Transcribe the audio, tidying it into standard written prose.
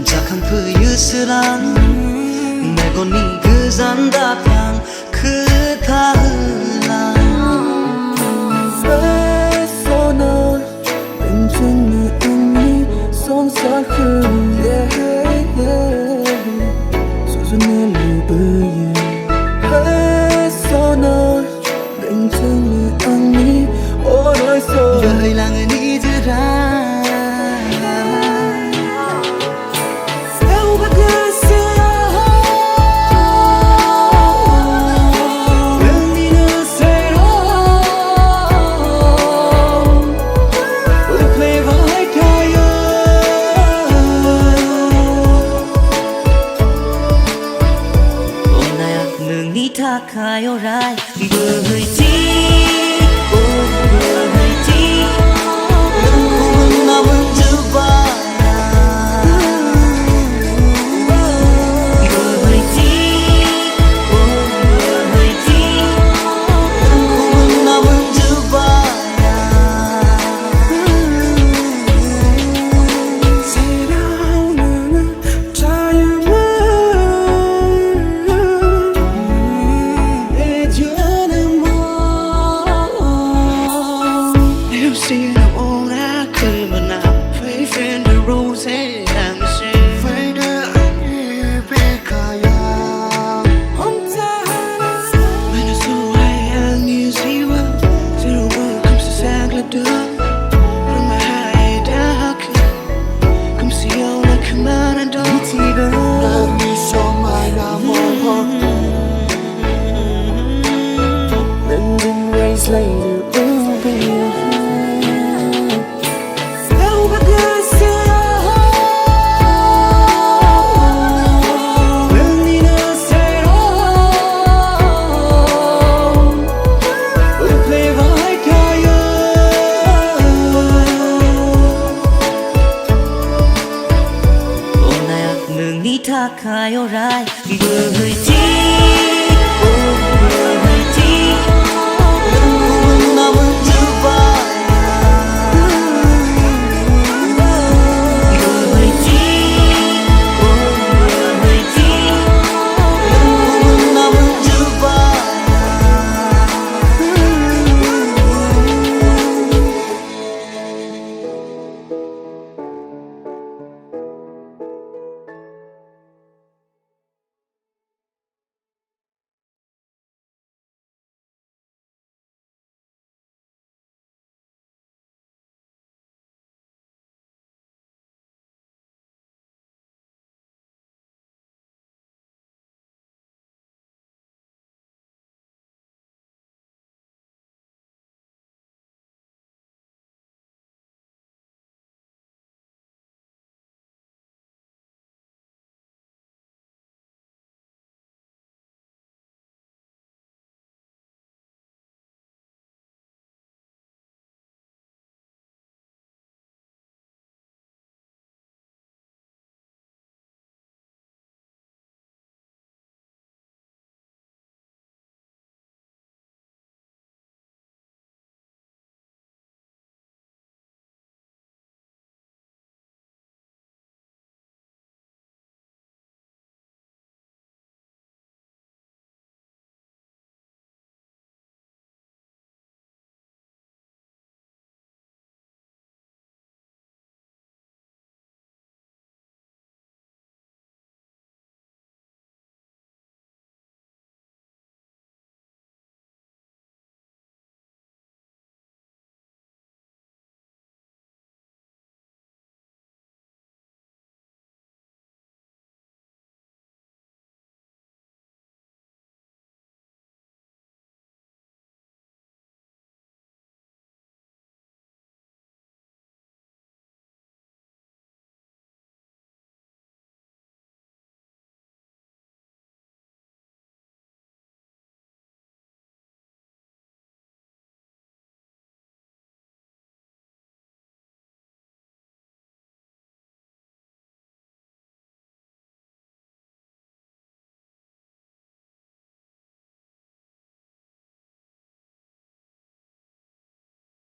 착한 그 유스랑 내고 니 그잔다 방 그다 흘랑 Persona 맹증의 angni sonq 수준의 루브에 Persona 맹증의 angni 어디서 여일랑은 이들아 가요라이 bơi đi bơi đi 꿈은 남은 주바야 bơi đi bơi đi 꿈은 남은 주바야 새로운 자유만 See the old I could but not pay for the rose and I'm saying Finder I 백가야 혼자 when it's so high I need zero zero one comes to sikla from my high dark come see all the command and don't 지금 love me so my love Lending ways later will be 가요라이 bơi đi